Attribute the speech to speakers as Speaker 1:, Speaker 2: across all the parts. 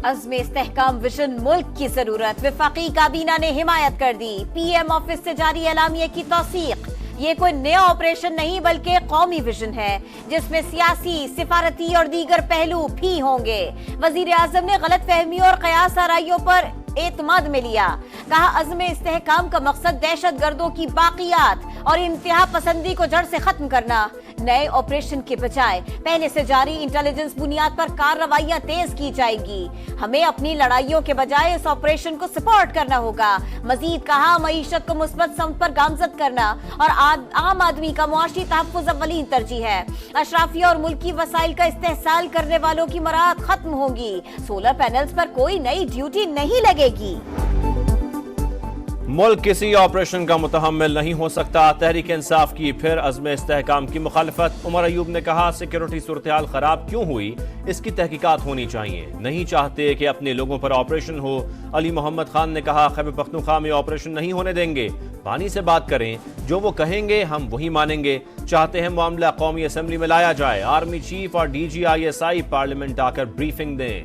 Speaker 1: عزم استحکام ویژن ملک کی ضرورت، وفاقی کابینہ نے حمایت کر دی، پی ایم آفس سے جاری اعلامیے کی توثیق۔ یہ کوئی نیا آپریشن نہیں بلکہ قومی ویژن ہے جس میں سیاسی، سفارتی اور دیگر پہلو بھی ہوں گے۔ وزیر اعظم نے غلط فہمیوں اور قیاس آرائیوں پر اعتماد میں لیا، کہا عزم استحکام کا مقصد دہشت گردوں کی باقیات اور انتہا پسندی کو جڑ سے ختم کرنا۔ نئے آپریشن کے بجائے پہلے سے جاری انٹیلیجنس بنیاد پر کارروائیاں تیز کی جائے گی۔ ہمیں اپنی لڑائیوں کے بجائے اس آپریشن کو سپورٹ کرنا ہوگا۔ مزید کہا معیشت کو مثبت سمت پر گامزد کرنا اور عام آدمی کا معاشی تحفظ اولین ترجیح ہے۔ اشرافیہ اور ملکی وسائل کا استحصال کرنے والوں کی مراعات ختم ہوں گی۔ سولر پینلز پر کوئی نئی ڈیوٹی نہیں لگے گی۔
Speaker 2: ملک کسی آپریشن کا متحمل نہیں ہو سکتا، تحریک انصاف کی پھر عزم استحکام کی مخالفت۔ عمر ایوب نے کہا سیکیورٹی صورتحال خراب کیوں ہوئی اس کی تحقیقات ہونی چاہیے، نہیں چاہتے کہ اپنے لوگوں پر آپریشن ہو۔ علی محمد خان نے کہا خیبر پختونخوا میں آپریشن نہیں ہونے دیں گے، بانی سے بات کریں، جو وہ کہیں گے ہم وہی مانیں گے۔ چاہتے ہیں معاملہ قومی اسمبلی میں لایا جائے، آرمی چیف اور D G I S I parliament آ کر بریفنگ دیں۔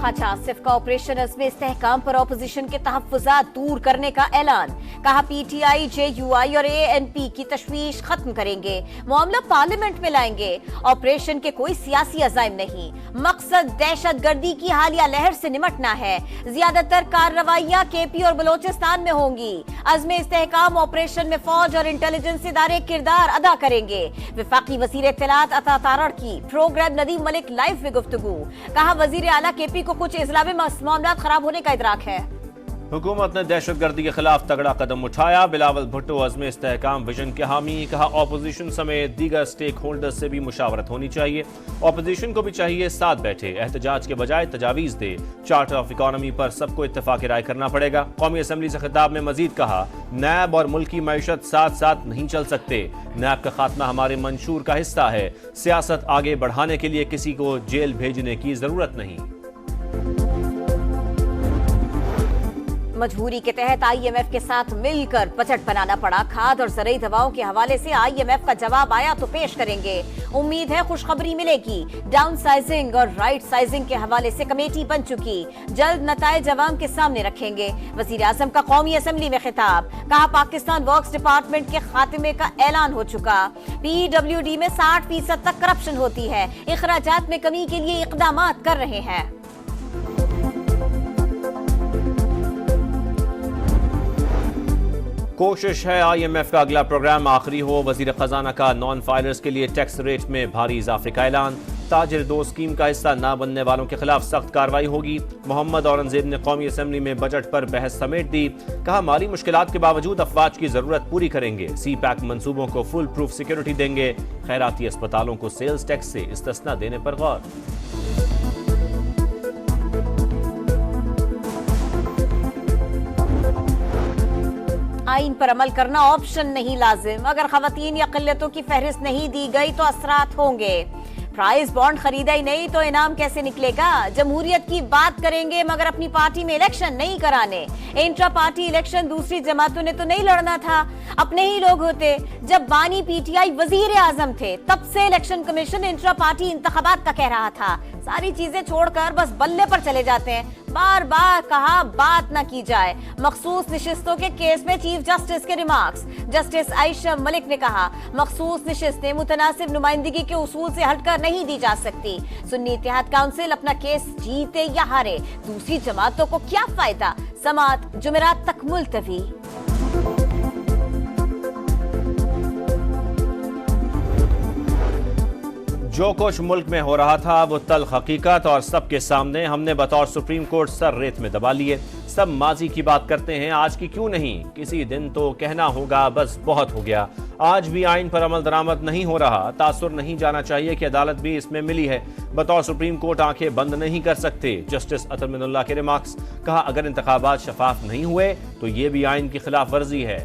Speaker 1: خواجہ آصف کا آپریشن عزم استحکام پر اپوزیشن کے تحفظات دور کرنے کا اعلان، کہا P T I, J you آئی اور اے این پی کی تشویش ختم کریں گے، معاملہ پارلیمنٹ میں لائیں گے۔ آپریشن کے کوئی سیاسی عزائم نہیں، مقصد دہشت گردی کی حالیہ لہر سے نمٹنا ہے۔ زیادہ تر کارروائیاں کے پی اور بلوچستان میں ہوں گی۔ عزم استحکام آپریشن میں فوج اور انٹیلیجنس ادارے کردار ادا کریں گے۔ وفاقی وزیر اطلاعات عطا تارڑ کی پروگرام ندیم ملک لائیو میں گفتگو، کہا وزیر اعلیٰ کے پی کو کچھ اضلاع میں معاملات خراب ہونے کا ادراک ہے۔
Speaker 2: حکومت نے دہشت گردی کے خلاف تگڑا قدم اٹھایا، بلاول بھٹو عزم استحکام ویژن کے حامی، کہا اپوزیشن سمیت دیگر سٹیک ہولڈرز سے بھی مشاورت ہونی چاہیے، اپوزیشن کو بھی چاہیے ساتھ بیٹھے، احتجاج کے بجائے تجاویز دے، چارٹر آف اکانومی پر سب کو اتفاق رائے کرنا پڑے گا۔ قومی اسمبلی سے خطاب میں مزید کہا نیب اور ملکی معیشت ساتھ ساتھ نہیں چل سکتے، نیب کا خاتمہ ہمارے منشور کا حصہ ہے، سیاست آگے بڑھانے کے لیے کسی کو جیل بھیجنے کی ضرورت نہیں۔
Speaker 1: مجبوری کے تحت آئی ایم ایف کے ساتھ مل کر بجٹ بنانا پڑا، کھاد اور زرعی دواؤں کے حوالے سے آئی ایم ایف کا جواب آیا تو پیش کریں گے، امید ہے خوشخبری ملے گی۔ ڈاؤن سائزنگ اور رائٹ سائزنگ کے حوالے سے کمیٹی بن چکی، جلد نتائج عوام کے سامنے رکھیں گے۔ وزیر اعظم کا قومی اسمبلی میں خطاب، کہا پاکستان ورکس ڈپارٹمنٹ کے خاتمے کا اعلان ہو چکا، پی ڈبلیو ڈی میں 60% تک کرپشن ہوتی ہے، اخراجات میں کمی کے لیے اقدامات کر رہے ہیں۔
Speaker 2: کوشش ہے آئی ایم ایف کا اگلا پروگرام آخری ہو، وزیر خزانہ کا نان فائلرز کے لیے ٹیکس ریٹ میں بھاری اضافے کا اعلان، تاجر دو اسکیم کا حصہ نہ بننے والوں کے خلاف سخت کارروائی ہوگی۔ محمد اورنگزیب نے قومی اسمبلی میں بجٹ پر بحث سمیٹ دی، کہا مالی مشکلات کے باوجود افواج کی ضرورت پوری کریں گے، سی پیک منصوبوں کو فل پروف سیکیورٹی دیں گے، خیراتی اسپتالوں کو سیلز ٹیکس سے استثنا دینے پر غور۔
Speaker 1: آئین پر عمل کرنا آپشن نہیں لازم، اگر خواتین یا قلتوں کی فہرست نہیں دی گئی تو اثرات ہوں گے۔ پرائز بانڈ خریدا ہی نہیں تو انعام کیسے نکلے گا؟ جمہوریت کی بات کریں گے مگر اپنی پارٹی میں الیکشن نہیں کرانے۔ انٹرا پارٹی الیکشن دوسری جماعتوں نے تو نہیں لڑنا تھا، اپنے ہی لوگ ہوتے۔ جب بانی پی ٹی آئی وزیر اعظم تھے تب سے الیکشن کمیشن انٹرا پارٹی انتخابات کا کہہ رہا تھا، ساری چیزیں چھوڑ کر بس بلے پر چلے جاتے ہیں۔ بار بار کہا بات نہ کی جائے۔ مخصوص نشستوں کے کیس میں چیف جسٹس کے ریمارکس، جسٹس عائشہ ملک نے کہا مخصوص نشستیں متناسب نمائندگی کے اصول سے ہٹ کر نہیں دی جا سکتی، سنی اتحاد کونسل اپنا کیس جیتے یا ہارے، دوسری جماعتوں کو کیا فائدہ؟ سماعت جمعرات تک ملتوی۔
Speaker 2: جو کچھ ملک میں ہو رہا تھا وہ تلخ حقیقت اور سب کے سامنے، ہم نے بطور سپریم کورٹ سر ریت میں دبا لیے، سب ماضی کی بات کرتے ہیں، آج کی کیوں نہیں؟ کسی دن تو کہنا ہوگا بس بہت ہو گیا۔ آج بھی آئین پر عمل درآمد نہیں ہو رہا، تاثر نہیں جانا چاہیے کہ عدالت بھی اس میں ملی ہے، بطور سپریم کورٹ آنکھیں بند نہیں کر سکتے۔ جسٹس اطہر من اللہ کے ریمارکس، کہا اگر انتخابات شفاف نہیں ہوئے تو یہ بھی آئین کی خلاف ورزی ہے۔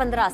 Speaker 1: 15